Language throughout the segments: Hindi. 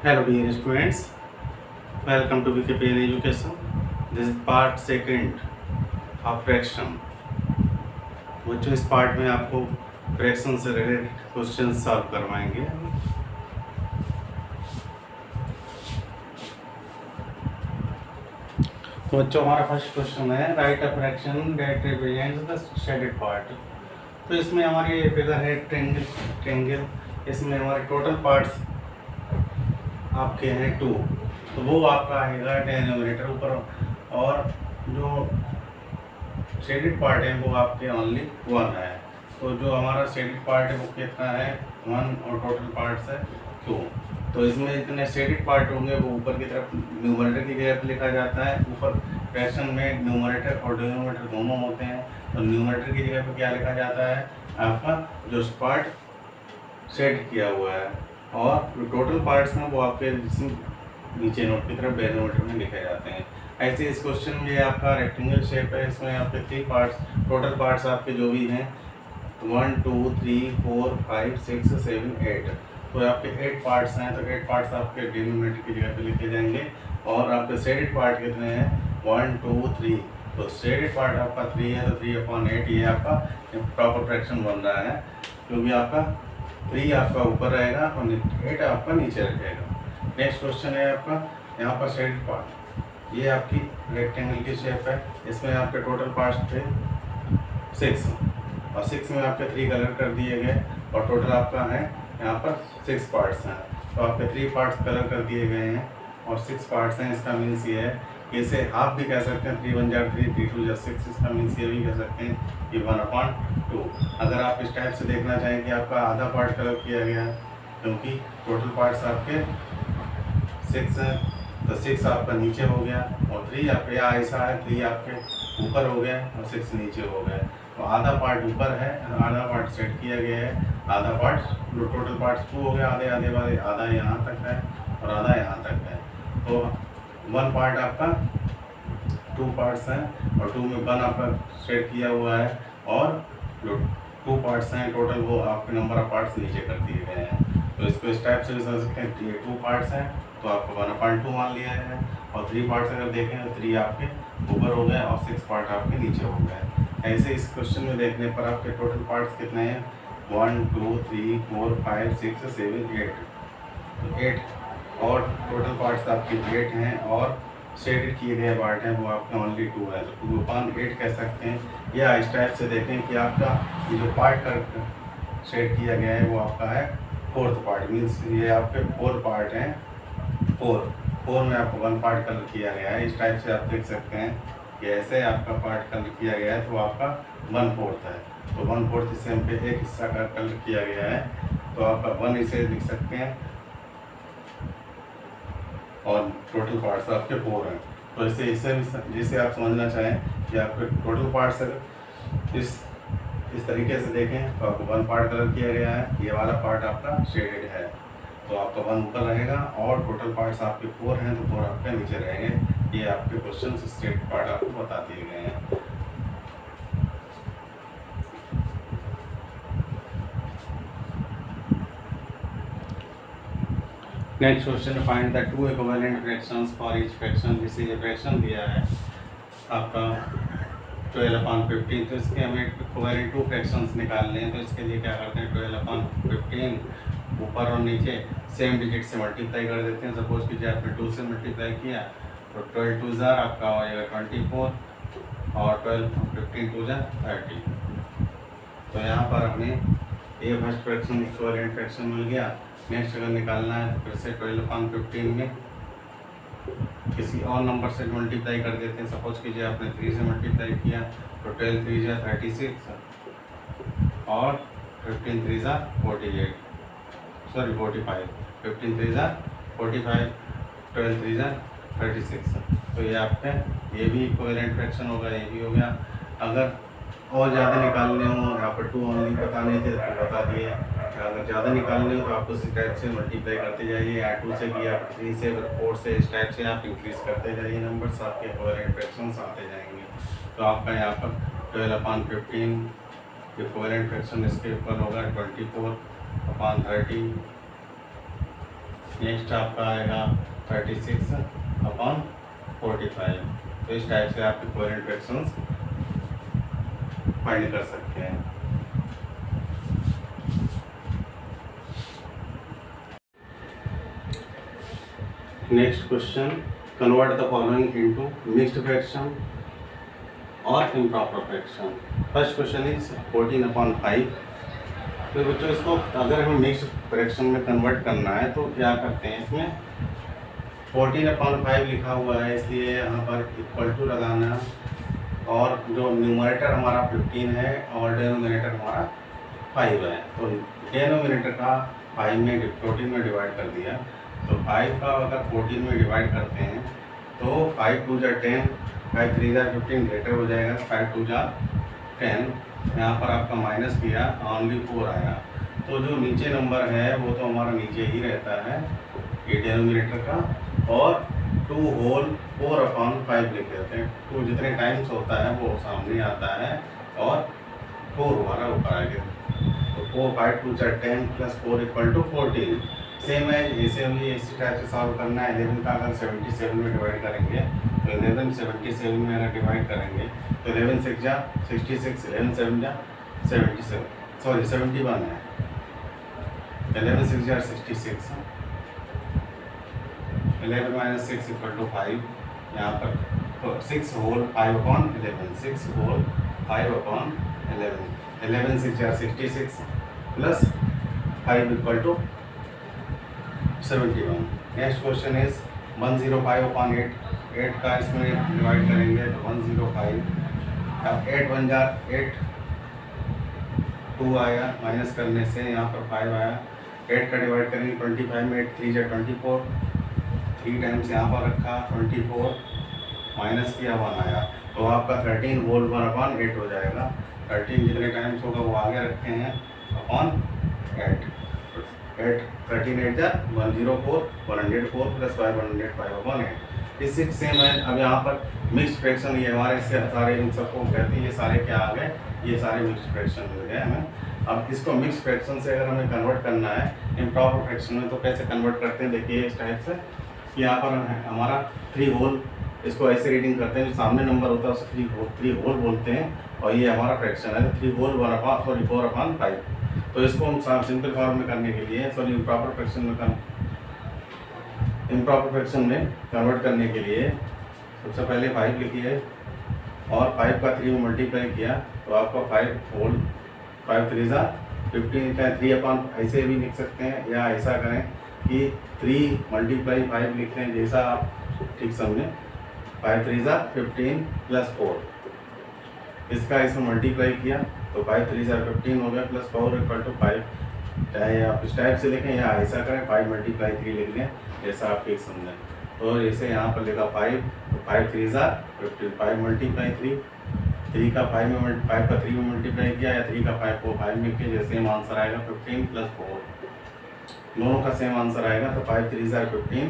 Hello dear students, welcome to Wikipedia Education. This is part second of fraction. बच्चों इस पार्ट में आपको फ्रैक्शन से रिलेटेड क्वेश्चन सॉल्व करवाएंगे। तो बच्चों हमारा फर्स्ट क्वेश्चन है right a fraction that represents the shaded part. तो इसमें हमारी फिगर है ट्रेंगल। इसमें हमारे टोटल पार्ट्स आपके हैं 2, तो वो आपका आएगा डिनोमिनेटर ऊपर, और जो शेडेड पार्ट है वो आपके ओनली 1 है। तो जो हमारा शेडेड पार्ट है वो कितना है 1 और टोटल पार्ट्स है 2। तो इसमें जितने शेडेड पार्ट होंगे वो ऊपर की तरफ न्यूमरेटर की जगह पर लिखा जाता है। ऊपर फ्रैक्शन में न्यूमरेटर और डिनोमिनेटर दोनों होते हैं, तो न्यूमरेटर की जगह पर क्या लिखा जाता है आपका जो पार्ट शेड किया हुआ है, और जो टोटल पार्ट्स हैं वो आपके नीचे नोट की तरफ डिनोमिनेटर में लिखे जाते हैं। ऐसे इस क्वेश्चन में आपका रेक्टेंगल शेप है, इसमें आपके 3 पार्ट्स टोटल पार्ट्स आपके जो भी हैं 1 2 3 4 5 6 7 8, तो आपके 8 पार्ट्स हैं। तो 8 पार्ट्स आपके डिनोमिनेटर की जगह पे लिखे जाएंगे। और आपके शेडेड पार्ट कितने हैं 1 2 3, तो शेडेड पार्ट आपका 3 है, तो 3/8 ये आपका प्रॉपर फ्रैक्शन बन रहा है, क्योंकि आपका 3 आपका ऊपर रहेगा और 8 आपका नीचे रखेगा। नेक्स्ट क्वेश्चन है आपका यहाँ पर शेडेड पार्ट, ये आपकी रेक्टेंगल की शेप है। इसमें आपके टोटल पार्ट्स थे 6, और 6 में आपके 3 कलर कर दिए गए, और टोटल आपका है यहाँ पर 6 पार्ट्स हैं। तो आपके 3 पार्ट्स कलर कर दिए गए हैं और 6 पार्ट्स हैं। इसका मीन्स ये है कि इसे हाफ भी कह सकते हैं, 3 1 जा 3 3 2 जा 6। इसका मीन्स ये भी कह सकते हैं कि 1/2। अगर आप इस टाइप से देखना चाहें कि आपका आधा पार्ट कलर किया गया है, क्योंकि टोटल पार्ट्स आपके 6 हैं, तो 6 आपका नीचे हो गया, और 3 आपके या ऐसा है 3 आपके ऊपर हो गया और 6 नीचे हो गया। तो आधा पार्ट ऊपर है, आधा पार्ट सेट किया गया है, आधा पार्ट जो टोटल पार्ट्स 2 हो गया, आधे आधे वाले, आधा यहाँ तक है और आधा यहाँ तक है। तो 1 पार्ट आपका 2 पार्ट्स हैं, और 2 में 1 आपका सेट किया हुआ है, और जो 2 पार्ट्स हैं टोटल वो आपके नंबर ऑफ पार्ट्स नीचे कर दिए गए हैं। तो इसको इस टाइप से भी समझ सकते हैं, ये 2 पार्ट्स हैं तो आपको 1/2 मान लिया है, और 3 पार्ट्स अगर देखें तो 3 आपके ऊपर हो गए और 6 पार्ट आपके नीचे हो गए। ऐसे इस क्वेश्चन में देखने पर आपके टोटल पार्ट्स कितने हैं 1 2 3 4 5 6 7 8, तो 8, और टोटल पार्ट्स आपके 8 हैं, और शेडेड किए गए पार्ट हैं वो आपके ओनली 2 है, तो 2/8 कह सकते हैं। या इस टाइप से देखें कि आपका ये जो पार्ट का शेड किया गया है वो आपका है 4th पार्ट, मीन्स ये आपके 4 पार्ट हैं। 4 में आपको 1 पार्ट कलर किया गया है। इस टाइप से आप देख सकते हैं कि ऐसे आपका पार्ट कलर किया गया है तो आपका 1/4 है। तो 1/4 इससे हम पे एक हिस्सा का कलर किया गया है, तो आपका 1 इसे लिख सकते हैं, और टोटल पार्ट्स आपके 4 हैं। तो इसे भी जिसे आप समझना चाहें कि आपके टोटल पार्ट्स अगर इस तरीके से देखें तो आपको 1 पार्ट कलर किया गया है, ये वाला पार्ट आपका शेडेड है, तो आपका 1 ऊपर रहेगा, और टोटल पार्ट्स आपके 4 हैं तो 4 आपके नीचे रहेंगे। ये आपके क्वेश्चन स्टेट पार्ट आपको बता दिए गए हैं। Next question, find the 2 equivalent fractions for each fraction. जिसे ये फ्रैक्शन दिया है आपका 12/15, तो इसके हमें इक्विवेलेंट 2 फ्रैक्शंस निकालने हैं। तो इसके लिए क्या करते हैं 12/15 ऊपर और नीचे सेम डिजिट से मल्टीप्लाई कर देते हैं। सपोज कीजिए आपने 2 से मल्टीप्लाई किया तो 12 2 ज़ा आपका हो जाएगा 24, और 12 15 2 ज़ा 30। तो यहाँ पर हमें ये फर्स्ट फ्रैक्शन इक्विवेलेंट फ्रैक्शन मिल गया। नेक्स्ट अगर निकालना है तो फिर से 12/15 में किसी और नंबर से मल्टीप्लाई कर देते हैं। सपोज कीजिए आपने 3 से मल्टीप्लाई किया तो 12 3 ज़ा 36, और 15 3 ज़ा 45, 15 3 ज़ा 45, 12 3 ज़ा 36। तो ये आपका ये भी इक्विवेलेंट फ्रैक्शन होगा, ये भी हो गया। अगर और ज़्यादा निकालने हो, यहाँ पर 2 ओनली पता नहीं थे तो बता दिए। अगर ज़्यादा निकालने हो तो आपको इस टाइप से मल्टीप्लाई करते जाइए, या 2 से किया 3 से 4 से, इस टाइप से आप इंक्रीज़ करते जाइए, नंबर्स आपके इक्विवेलेंट फ्रैक्शंस आते जाएंगे। तो आपका यहाँ पर 12/15 इक्विवेलेंट फ्रैक्शन इसके ऊपर होगा 24/30, नेक्स्ट आपका आएगा 36/45। तो इस टाइप से आपके कोहेरेंट फ्रैक्शंस फाइंड कर सकते हैं। Next question, convert the following into mixed fraction और improper fraction. First question is 14/5। तो बच्चों इसको अगर हमें मिक्स्ड फ्रैक्शन में कन्वर्ट करना है तो क्या करते हैं, इसमें 14/5 लिखा हुआ है इसलिए यहाँ पर इक्वल टू लगाना, और जो न्यूमरेटर हमारा 15 है और डेनोमिनेटर हमारा 5 है, तो डेनोमिनेटर का 5 में 14 में डिवाइड कर दिया। तो 5 का अगर 14 में डिवाइड करते हैं तो 5 2 जा 10, 5 3 जा 15 ग्रेटर हो जाएगा, 5 2 जा 10। यहाँ पर आपका माइनस किया, ओनली 4 आया। तो जो नीचे नंबर है वो तो हमारा नीचे ही रहता है ये डेनोमिनेटर का, और 2 होल 4/5 लिख देते हैं। 2 जितने टाइम्स होता है वो सामने आता है और 4 हमारा ऊपर आ गया। तो 4 5 2 जा 10 प्लस 4 इक्वल टू 14। सेम है, इसे भी इसी टाइप से सॉल्व करना है। 11 का अगर 77 में डिवाइड करेंगे तो 11 77 में अगर डिवाइड करेंगे तो 11 6 जा 66, 11 7 जा 77, सॉरी 71 है। 11 6 जा 66, 11 माइनस 6 इक्वल टू 5। यहाँ पर तो 6 होल 5/11, 6 होल 5/11, 11 6 जा 66 plus 5 equal to 71। Next question is 105/8। 8 का इसमें डिवाइड करेंगे तो 105। अब 8 1 जा 8, 2 आया, माइनस करने से यहाँ पर 5 आया। 8 का डिवाइड करेंगे 25 में, 8 3 जा 24, 3 टाइम्स यहाँ पर रखा, 24 माइनस किया 1 आया। तो आपका 13 होल 1/8 हो जाएगा। 13 जितने टाइम्स होगा वो आगे रखते हैं अपॉन 8। 13 8 जा 104, 104 प्लस 5/8। इसी सेम है। अब यहाँ पर मिक्स्ड फ्रैक्शन, ये हमारे से सारे इन सबको कहते हैं, ये सारे क्या आ गए, ये सारे मिक्स्ड फ्रैक्शन मिल गए हमें। अब इसको मिक्स्ड फ्रैक्शन से अगर हमें कन्वर्ट करना है इम्प्रॉपर फ्रैक्शन में तो कैसे कन्वर्ट करते हैं, देखिए इस टाइप से। यहाँ पर हमारा 3 होल, इसको ऐसे रीडिंग करते हैं, जो सामने नंबर होता है उसे 3 होल बोलते हैं, और ये हमारा फ्रैक्शन है 3 होल 4/5। तो इसको हम सिंपल फॉर्म में करने के लिए, सॉरी इम्प्रॉपर फ्रैक्शन में कन्वर्ट करने के लिए सबसे पहले 5 लिखिए और 5 का 3 में मल्टीप्लाई किया तो आपका 5 होल 5 3 जा 15 का 3/, ऐसे भी लिख सकते हैं, या ऐसा करें कि 3 × 5 लिख लें, जैसा आप ठीक समझें। 5 3 जा 15 प्लस 4, इसका इसमें मल्टीप्लाई किया तो 5 3 जा 15 हो गया, प्लस 4 इक्वल टू 5। चाहे आप इस टाइप से लिखें या ऐसा करें, 5 × 3 लिख लें, जैसा आप ठीक समझें। तो जैसे यहाँ पर लिखा 5, तो 5 3 जा 15, 5 × 3, 3 का 5 में 5 का 3 में मल्टीप्लाई किया, या 3 का 5 को 5 में किया, जैसे सेम आंसर आएगा 15 प्लस 4, दोनों का सेम आंसर आएगा। तो 5 3 जा 15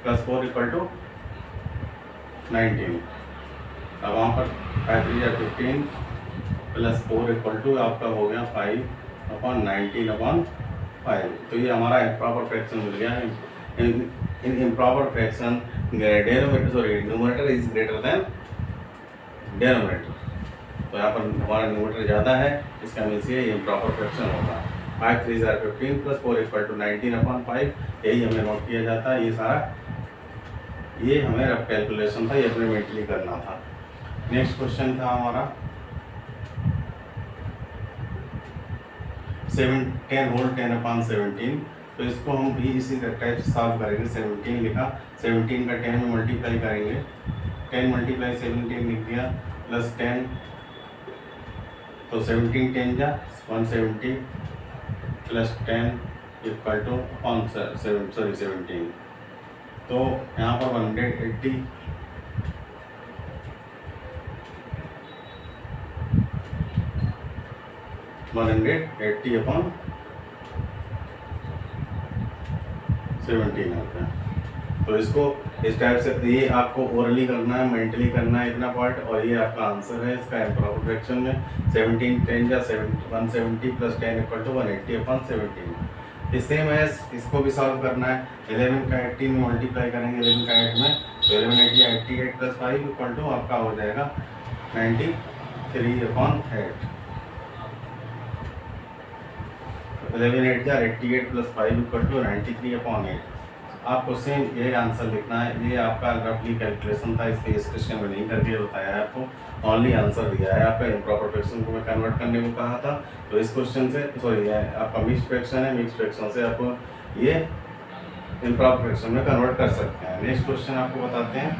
प्लस 4 इक्वल टू 19। अब वहाँ पर 5 3 जा 15 प्लस 4 इक्वल टू आपका हो गया 5/19/5। तो ये हमारा इम्प्रॉपर फ्रैक्शन मिल गया है। In improper fraction numerator is greater than denominator. तो यहाँ पर हमारा न्यूमरेटर ज़्यादा है, इसका मीन्स ये इम्प्रॉपर फ्रैक्शन होगा। 5 3 जा 15 प्लस 4 इक्वल टू 19/5। यही हमें नोट किया जाता है। ये सारा ये हमें रफ कैलकुलेशन था, ये अपने मेंटली करना था। नेक्स्ट क्वेश्चन था हमारा 10 होल 10/17। तो इसको हम भी इसी टाइप से सॉल्व करेंगे। 17 लिखा, 17 का 10 में मल्टीप्लाई करेंगे, 10 × 17 लिख दिया, प्लस 10, तो 17 10 जा 170 प्लस 10 इक्वल टू 17। तो यहाँ पर 180 180/17 होता है। तो इसको इस टाइप से, ये आपको ओरली करना है, मेंटली करना है इतना पार्ट, और ये आपका आंसर है इसका इम्प्रॉपर फ्रैक्शन में। 17 10 जा 170 plus 10 equal to 180/17। Same as इसको भी सॉल्व करना है। 11 का 18 में मल्टीप्लाई करेंगे 11 का 8 में, तो 11 8 या 88 प्लस 5 इक्वल टू आपका हो जाएगा 93/8। 11 8 या 88 प्लस 5 इक्वल टू 93/8। आपको सेम ये आंसर लिखना है। ये आपका रफली कैलकुलेशन था, इसलिए इस क्वेश्चन में नहीं करके बताया है आपको, ओनली आंसर दिया है। आपका इम्प्रॉपर फ्रैक्शन को मैं कन्वर्ट करने को कहा था, तो इस क्वेश्चन से सॉरी आपका मिक्स फ्रैक्शन है, मिक्स फ्रैक्शन से आपको ये इम्प्रॉपर फ्रैक्शन में कन्वर्ट कर सकते हैं। नेक्स्ट क्वेश्चन आपको बताते हैं।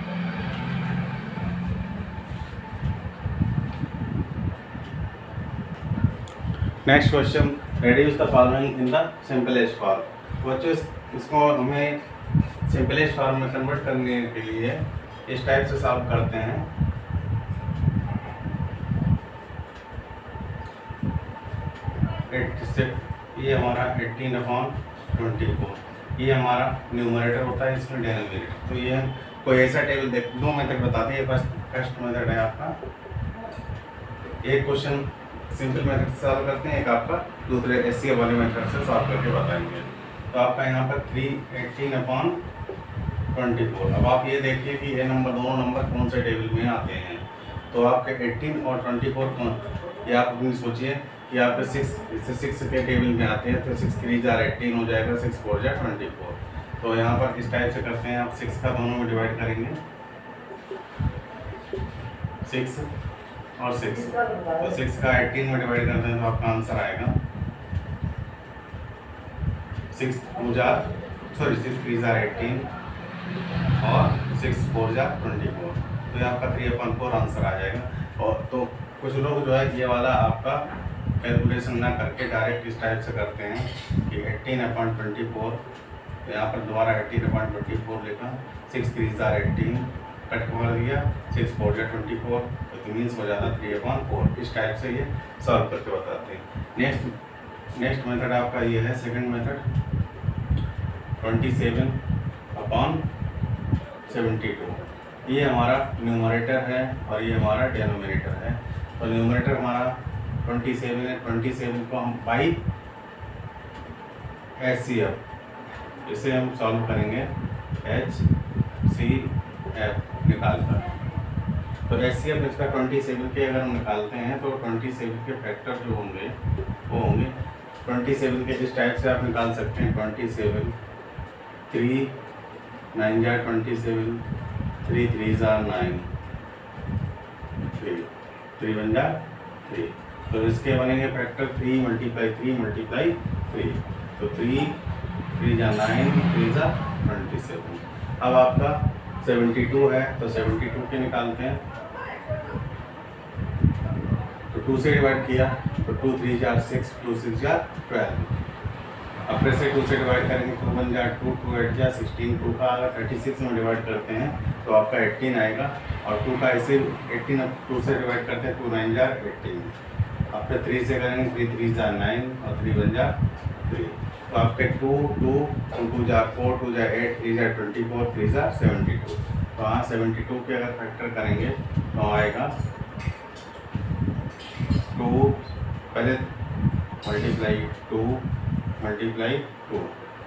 Next question, reduce the following in the simplest form. बच्चों इसको हमें सिंपलेस्ट फॉर्म में कन्वर्ट करने के लिए इस टाइप से सॉल्व करते हैं। ये हमारा 18/24, ये हमारा न्यूमरेटर होता है, इसमें डिनोमिनेटर। तो ये कोई ऐसा टेबल देख, दो मेथड बताते हैं। फर्स्ट मेथड है आपका, एक क्वेश्चन सिंपल मेथड से सॉल्व करते हैं, एक आपका दूसरे एससीएफ वाले मेथड से सॉल्व करके बताएंगे। तो आपका यहाँ पर 18/24। अब आप ये देखिए कि ये नंबर, दोनों नंबर कौन से टेबल में आते हैं। तो आपके 18 और 24 कौन, ये आप अपनी सोचिए कि आपके 6 के टेबल में आते हैं, तो 6 3 जार 18 हो जाएगा, 6 4 जार 24। तो यहाँ पर इस टाइप से करते हैं, आप 6 का दोनों में डिवाइड करेंगे, 6 और 6, तो 6 का 18 में डिवाइड करते हैं तो आपका आंसर आएगा 6 3 जार 18 और 6 4 जार 24। तो ये आपका 3/4 आंसर आ जाएगा। और तो कुछ लोग जो है ये वाला आपका कैलकुलेशन ना करके डायरेक्ट इस टाइप से करते हैं कि 18/24, तो यहाँ पर दोबारा 18/24 लिखा, 6 3 जार 18 कट कर दिया, 6 4 जार 24, तो मीन्स हो जाता 3/4। इस टाइप से ये सॉल्व करके बताते हैं। नेक्स्ट मेथड आपका ये है, सेकंड मेथड, 27/72। ये हमारा न्यूमरेटर है और ये हमारा डिनोमिनेटर है। तो न्यूमरेटर हमारा 27 है, 27 को हम बाई HCF, इसे हम सॉल्व करेंगे HCF निकाल कर। तो HCF इसका 27 के अगर हम निकालते हैं तो 27 के फैक्टर जो होंगे वो होंगे 27 के इस टाइप से आप निकाल सकते हैं। 27 3 9 जार 27, 3 3 जार 9, 3 1 जार 3। तो इसके बनेंगे फैक्टर 3 × 3 तो 3 3 जार 9, 3 जार 27। अब आपका 72 है, तो 72 के निकालते हैं। तो 2 से डिवाइड किया तो 2 3 जार 6, 2 6 जार 12। अब फिर से 2 से डिवाइड करेंगे, 2 1 जार 2, 2 8 जार 16। 2 का अगर 36 में डिवाइड करते हैं तो आपका 18 आएगा, और 2 का ऐसे 18 अब 2 से डिवाइड करते हैं, 2 9 जार 18। अब फिर 3 से करेंगे, 3 3 जार 9 और 3 1 जार 3। तो आपके 2 2 2 जार 4, 2 जार 8, 3 जार 24, 3 जार 72। तो हाँ 72 के अगर फैक्टर करेंगे तो आएगा 2 पहले multiply 2 multiply 2,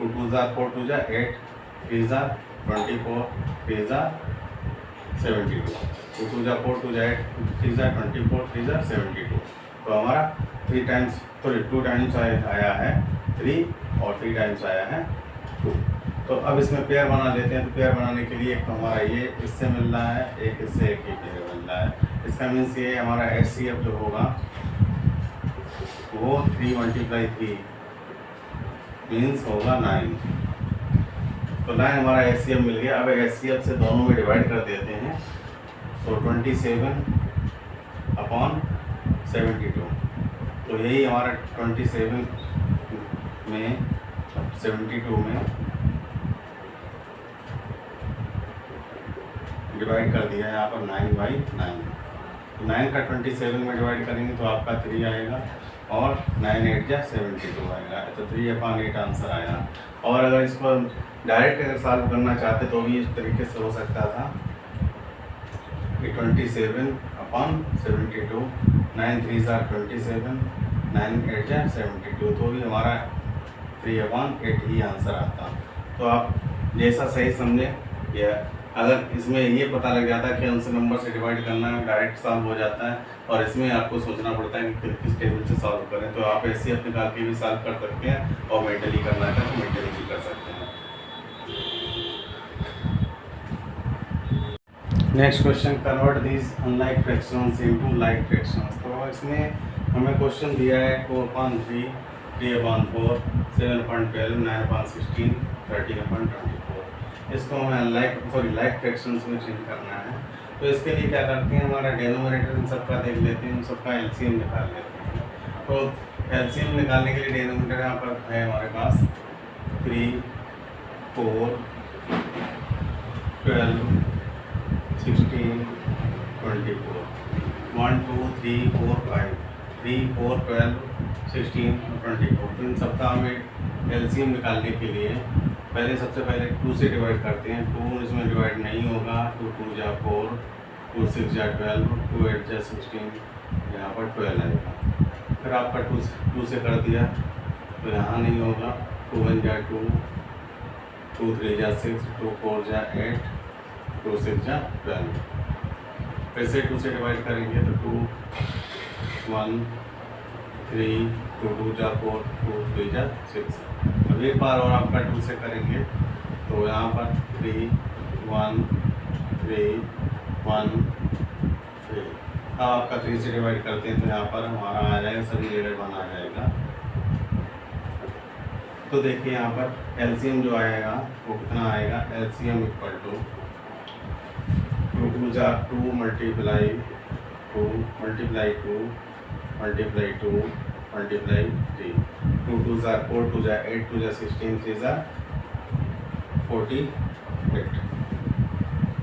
2 jar 4, 2 jar 8, 3 jar 24, 3 jar 72। 2 jar 4, 2 jar 8, 3 jar 24, 3 jar 72। तो हमारा 2 टाइम्स आया है 3 और 3 टाइम्स आया है 2। तो अब इसमें पेयर बना लेते हैं। तो पेयर बनाने के लिए एक हमारा ये इससे मिल रहा है, एक इससे, एक ही पेयर मिल रहा है। इसका मीन्स ये हमारा HCF जो होगा वो 3 × 3 मीन्स होगा 9। तो 9 हमारा HCF मिल गया। अब HCF से दोनों में डिवाइड कर देते हैं, तो 27/72। तो यही हमारा 27 में 72 में डिवाइड कर दिया है यहाँ पर 9/9। तो 9 का 27 में डिवाइड करेंगे तो आपका 3 आएगा, और 9 8 जा 72 आएगा। तो 3/8 आंसर आया। और अगर इसको डायरेक्ट अगर सॉल्व करना चाहते तो भी इस तरीके से हो सकता था कि 27/72, 9 3 जार 27, 9 8 जा 72। तो भी हमारा 3/8 ही आंसर आता। तो आप जैसा सही समझे, या अगर इसमें ये पता लग जाता है कि उनसे नंबर से डिवाइड करना डायरेक्ट सॉल्व हो जाता है, और इसमें आपको सोचना पड़ता है कि किस टेबल से सॉल्व करें, तो आप ऐसे अपने निकाल के भी सॉल्व कर सकते हैं, और मेंटली करना है तो मेंटली भी कर सकते हैं। Next question, convert these unlike fractions into like fractions. तो इसमें हमें क्वेश्चन दिया है 2/3, 3/4, 7/12, 9/16, 13/24। इसको हमें लाइक फ्रैक्शंस में चेंज करना है। तो इसके लिए क्या करते हैं, हमारा डेनोमिनेटर इन सबका देख लेते हैं, उन सबका एलसीएम निकाल लेते हैं। तो एलसीएम निकालने के लिए डेनोमिनेटर यहाँ पर है हमारे पास 3, 4, 12, 16, 24, 1, 2, 3, 4, 5, 3, 4, 12, 16 और 24। तो इन सबका हमें एलसीएम निकालने के लिए सबसे पहले 2 से डिवाइड करते हैं। 2 इसमें डिवाइड नहीं होगा, 2 2 जा 4, 2 6 जा 12, 2 8 जा 16, यहाँ पर 12 आएगा। फिर आपका 2 से कर दिया तो यहाँ नहीं होगा, 2 1 जा 2, 2 3 जा 6, 2 4 जा 8, 2 6 जा 12। फिर से 2 से डिवाइड करेंगे तो 2 1 3, 2 2 जा 4, 2 3 जा 6। अब एक बार और आपका 2 से करेंगे तो यहाँ पर 3 1 3 1 3। अब आपका 3 से डिवाइड करते हैं तो यहाँ पर हमारा आ जाएगा, सभी जगह 1 आ जाएगा। तो देखिए यहाँ पर एलसीएम जो आएगा वो कितना आएगा, एलसीएम इक्वल टू 2 2 जा 2 मल्टीप्लाई 2 मल्टीप्लाई 2 मल्टीप्लाई 2 मल्टीप्लाई 3, 2 2 जा 4, 2 जा 8, 2 जा 16, 3 जा 48।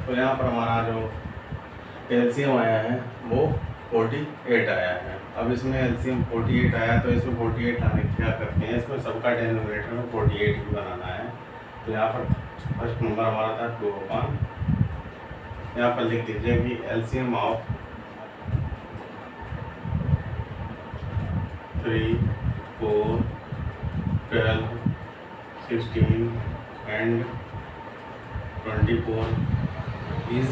तो यहाँ पर हमारा जो एलसीएम आया है वो 48 आया है। अब इसमें एलसीएम 48 आया तो इसमें 48 आने क्या करते हैं, इसमें सबका डेनोमिनेटर में 48 ही बनाना है। तो यहाँ पर फर्स्ट नंबर हमारा था 2/, यहाँ पर लिख दीजिए कि एलसीएम ऑफ 3, 4, 12, 16 and 24 is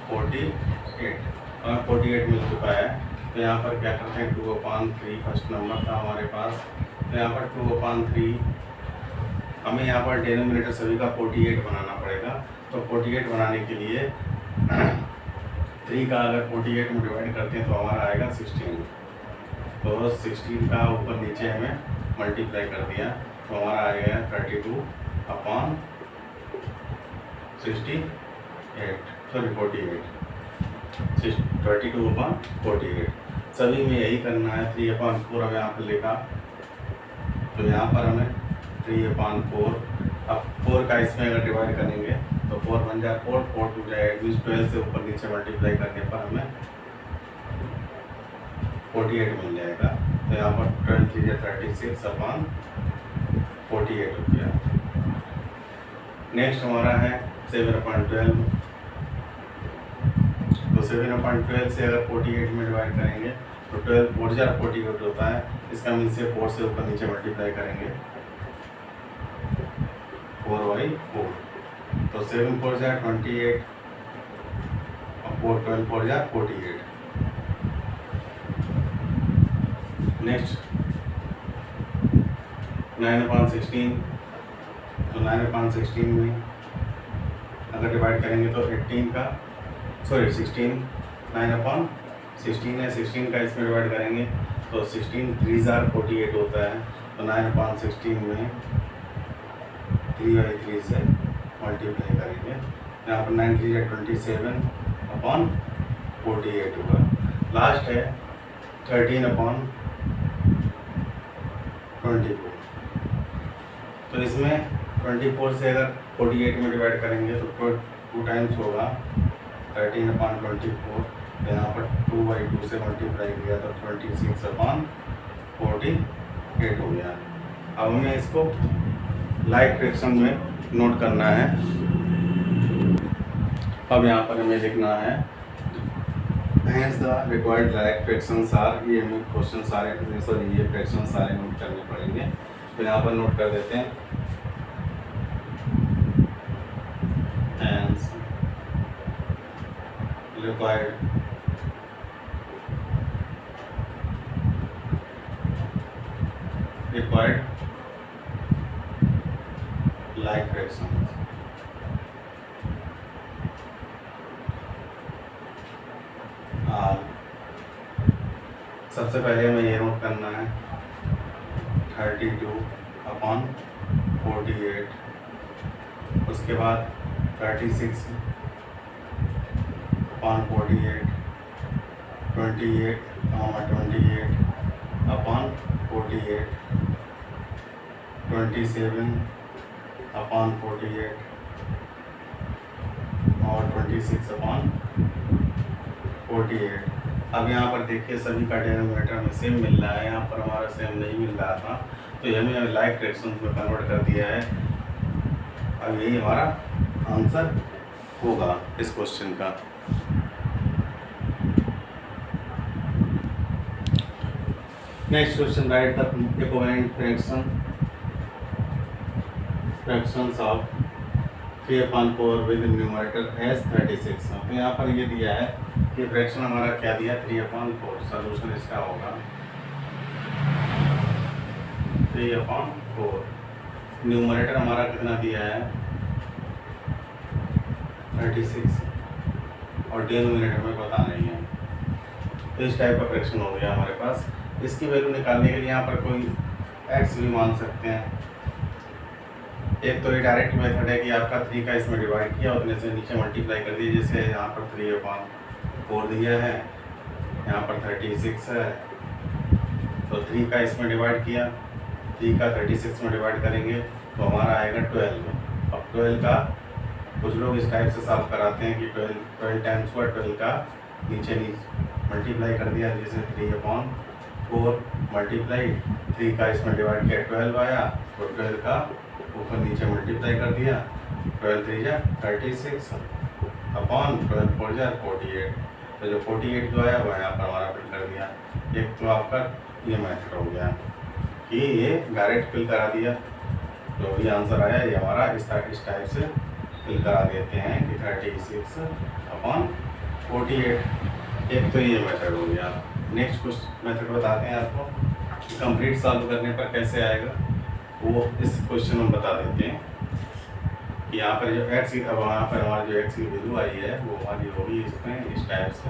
48। और 48 मिल चुका है। तो यहाँ पर क्या करते हैं, 2/3 फर्स्ट नंबर था हमारे पास। तो यहाँ पर 2/3 हमें यहाँ पर डेनोमिनेटर सभी का 48 बनाना पड़ेगा। तो 48 बनाने के लिए 3 का अगर 48 में डिवाइड करते हैं तो हमारा आएगा 16। तो 16 का ऊपर नीचे हमें मल्टीप्लाई कर दिया तो हमारा आ गया 32/48। सभी में यही करना है। 3/4 हमें यहाँ पर लिखा, तो यहाँ पर हमें 3/4, अब 4 का इसमें अगर डिवाइड करेंगे तो 4 1 जा 4, 4 2 जा 8, 12 से ऊपर नीचे मल्टीप्लाई करने पर हमें 48 मिल जाएगा। तो यहाँ पर 12 3 जा 36/48 हो गया। नेक्स्ट हमारा है 7/12। तो 7/12 से अगर 48 में डिवाइड करेंगे तो 12 4 जा 48 होता है। इसका मीन से 4 से ऊपर नीचे मल्टीप्लाई करेंगे 4/4। तो 7 4 जा 28 और 12 4 जा 48। नेक्स्ट 9/16। तो 9/16 में अगर डिवाइड करेंगे तो 16 9/16 है। 16 का इसमें डिवाइड करेंगे तो 16 3 जा 48 होता है। तो 9/16 में 3/3 से मल्टीप्लाई करेंगे। यहाँ पर 9 3 जा 27/48 होगा। लास्ट है 13/24। तो इसमें 24 से अगर 48 में डिवाइड करेंगे तो 2 टाइम्स होगा 13/24। यहाँ पर 2/2 से मल्टीप्लाई किया तो 26/48 हो गया। अब हमें इसको लाइक फ्रैक्शन में नोट करना है। अब यहाँ पर हमें लिखना है hence the required like fractions are, ये हमें क्वेश्चन सारे, सॉरी ये फ्रैक्शन सारे नोट करने पड़ेंगे। तो यहाँ पर नोट कर देते हैं हैंस रिक्वायर्ड like fractions। सबसे पहले हमें ये नोट करना है 32/48, उसके बाद 36/48, 28/48, 27/48 और 26/48। अब यहाँ पर देखिए सभी का डेनोमिनेटर हमें सेम मिल रहा है, यहाँ पर हमारा सेम नहीं मिल रहा था, तो ये हमें लाइक फ्रैक्शंस में कन्वर्ट कर दिया है। अब यही हमारा आंसर होगा इस क्वेश्चन का। Next question, write the equivalent fractions of 3/4 with numerator as 36। तो यहाँ पर ये दिया है कि फ्रैक्शन हमारा क्या दिया 3/4। सॉल्यूशन इसका होगा 3/4। न्यूमरेटर हमारा कितना दिया है 36 और डिनोमिनेटर में पता नहीं है, तो इस टाइप का फ्रैक्शन हो गया हमारे पास। इसकी वैल्यू निकालने के लिए यहाँ पर कोई एक्स भी मान सकते हैं। एक तो ये डायरेक्ट मेथड है कि आपका 3 का इसमें डिवाइड किया, उतने से नीचे मल्टीप्लाई कर दिए। जैसे यहाँ पर 3/4 दिया है, यहाँ पर 36 है, तो 3 का इसमें डिवाइड किया, 3 का 36 में डिवाइड करेंगे तो हमारा आएगा 12। अब 12 का कुछ लोग इस टाइप से सॉल्व कराते हैं कि 12 टाइम्स हुआ, 12 का नीचे मल्टीप्लाई कर दिया, जैसे 3/4 मल्टीप्लाई 3 का इसमें डिवाइड किया 12 आया, तो 12 का ऊपर नीचे मल्टीप्लाई कर दिया, 12 3 जा 36 अपॉन 12 4 जा 48। तो जो 48 जो आया वो यहाँ पर हमारा फिल कर दिया। एक तो आपका ये मेथड हो गया कि ये डायरेक्ट फिल करा दिया, जो भी आंसर आया ये हमारा इस टाइप से फिल करा देते हैं कि 36/48। एक तो ये मेथड हो गया। नेक्स्ट कुछ मेथड बताते हैं आपको कि कंप्लीट सॉल्व करने पर कैसे आएगा, वो इस क्वेश्चन में बता देते हैं कि यहाँ पर जो एक्स, अब यहाँ पर हमारा जो एक्स की वैल्यू आई है वो हमारी होगी इसमें इस टाइप से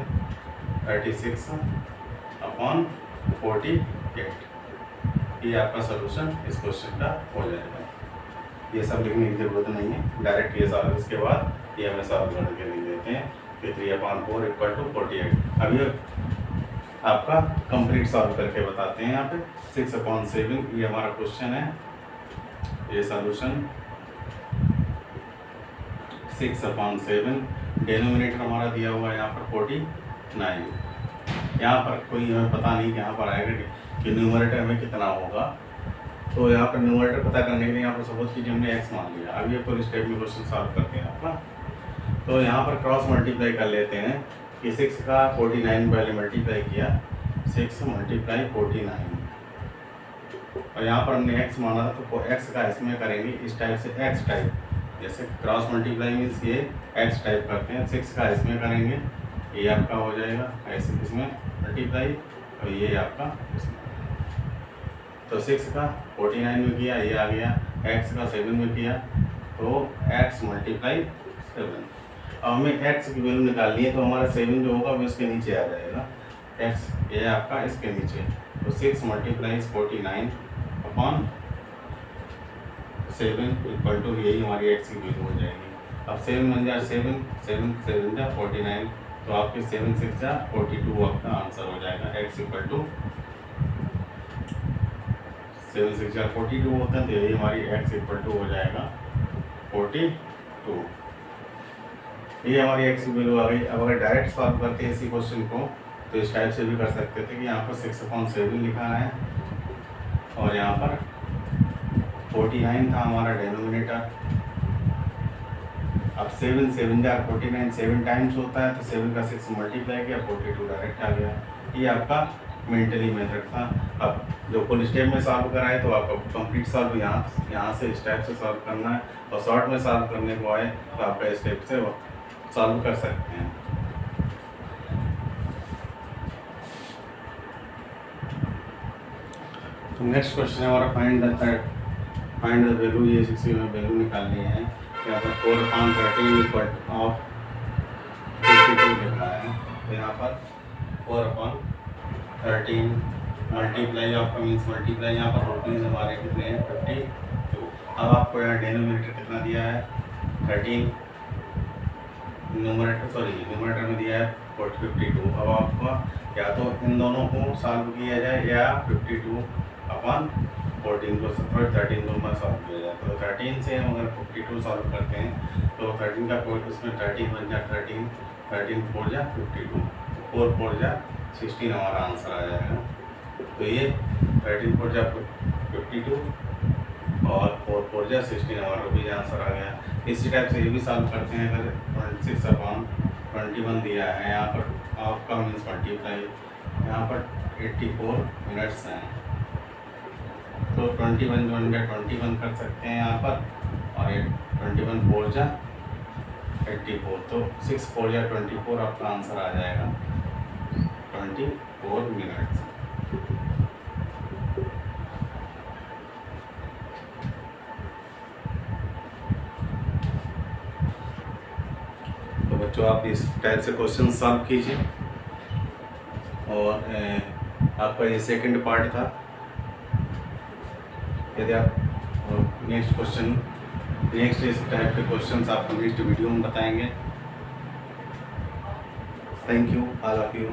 36/48। ये आपका सोल्यूशन इस क्वेश्चन का हो जाएगा। ये सब लिखने की ज़रूरत नहीं है, डायरेक्ट ये सॉल्व, इसके बाद ये हमें सॉल्व करके लिख देते हैं कि 3/4 = 48। अब ये आपका कंप्लीट सॉल्व करके बताते हैं। यहाँ पे 6/7 ये हमारा क्वेश्चन है, ये सॉल्यूशन 6/7। डेनोमिनेटर हमारा दिया हुआ है यहाँ पर 49। यहाँ पर कोई हमें पता नहीं कि यहाँ पर आएगा कि न्यूमरेटर में कितना होगा, तो यहाँ पर न्यूमरेटर पता करने के लिए यहाँ पर सपोज कीजिए हमने x मान लिया। अब ये पूरी स्टेप में क्वेश्चन सॉल्व करते हैं आपका। तो यहाँ पर क्रॉस मल्टीप्लाई कर लेते हैं कि 6 का 49 पहले मल्टीप्लाई किया, 6 × 49, और यहाँ पर हमने x माना था तो x का इसमें करेंगे इस टाइप से x टाइप, जैसे क्रॉस मल्टीप्लाई मीन्स ये x टाइप करते हैं। 6 का इसमें करेंगे, ये आपका हो जाएगा ऐसे इसमें मल्टीप्लाई, और ये आपका इसमें। तो 6 का 49 में किया, ये आ गया, x का 7 में किया, तो x × 7। अब हमें x की वैल्यू निकालनी है, तो हमारा 7 जो होगा वो इसके नीचे आ जाएगा, x ये आपका इसके नीचे। तो 6 × 49/7 = यही हमारी x की वैल्यू हो जाएगी। अब 7 × 7 7 7 × 49, तो आपके 7 × 6 = 42 आपका आंसर हो जाएगा। x = 7 × 6 = 42 होता है, तो यही हमारी x = हो जाएगा 42। ये हमारी x की वैल्यू आ गई। अब अगर डायरेक्ट सॉल्व करते हैं इसी क्वेश्चन को तो इस टाइप से भी कर सकते थे कि यहाँ पर 6/7 लिखा है और यहाँ पर 49 था हमारा डेनोमिनेटर। अब 7 7 जा 49, 7 टाइम्स होता है तो 7 का 6 मल्टीप्लाई किया, 42 डायरेक्ट आ गया। ये आपका मेंटली मेथड था। अब जो फुल स्टेप में सॉल्व कराए तो आपको कंप्लीट सॉल्व यहाँ से स्टेप से सॉल्व करना है, और शॉर्ट में सॉल्व करने को आए तो आपका स्टेप से सॉल्व कर सकते हैं। तो नेक्स्ट क्वेश्चन हमारा फाइंड द वैल्यू, ये 60 में वैल्यू निकालनी है। यहाँ पर 4/13 इक्वल ऑफ 52 लिखा है, तो यहाँ पर 4/13 मल्टीप्लाई ऑफ मीन्स मल्टीप्लाई, यहाँ पर रुपीज़ हमारे कितने हैं 52। अब आपको यहाँ डेनोमिनेटर कितना दिया है 13, न्यूमरेटर में दिया है 52। अब आपका या तो इन दोनों को सॉल्व किया जाए या 52/14 को 13 को मैं सॉल्व किया जाए। तो 13 से हम अगर 52 सॉल्व करते हैं तो 13 का कोई उसमें 13 बन जाए 13 4 जा 52, 4 4 जा 16 हमारा आंसर आ जाएगा। तो ये 13 4 जा 52 और 4 4 जा 16 हमारा भी आंसर आ गया। इसी टाइप से ये भी सॉल्व करते हैं। अगर 26/21 दिया है, यहाँ पर आपका मीन्स मल्टीप्लाई, यहाँ पर 84 मिनट्स हैं, तो 21 कर सकते हैं यहाँ पर, और 21 4 जा 84, तो 6 4 जा 24 आपका आंसर आ जाएगा 24 मिनट्स। तो बच्चों आप इस टाइप से क्वेश्चन सॉल्व कीजिए। और आपका ये सेकंड पार्ट था। यदि आप नेक्स्ट इस टाइप के क्वेश्चंस आपको नेक्स्ट वीडियो में बताएंगे। Thank you all of you.